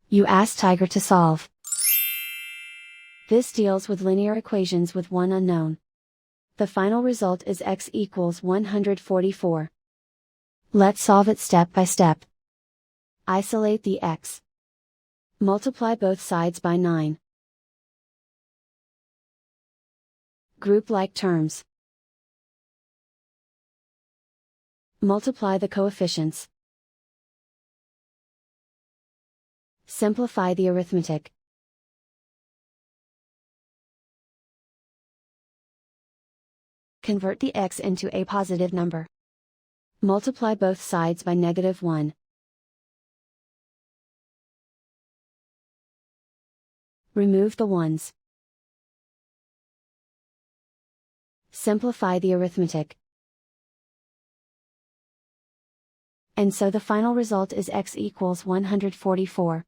You ask Tiger to solve. This deals with linear equations with one unknown. The final result is x equals 144. Let's solve it step by step. Isolate the x. Multiply both sides by 9. Group like terms. Multiply the coefficients. Simplify the arithmetic. Convert the x into a positive number. Multiply both sides by -1. Remove the ones. Simplify the arithmetic. And so the final result is x equals 144.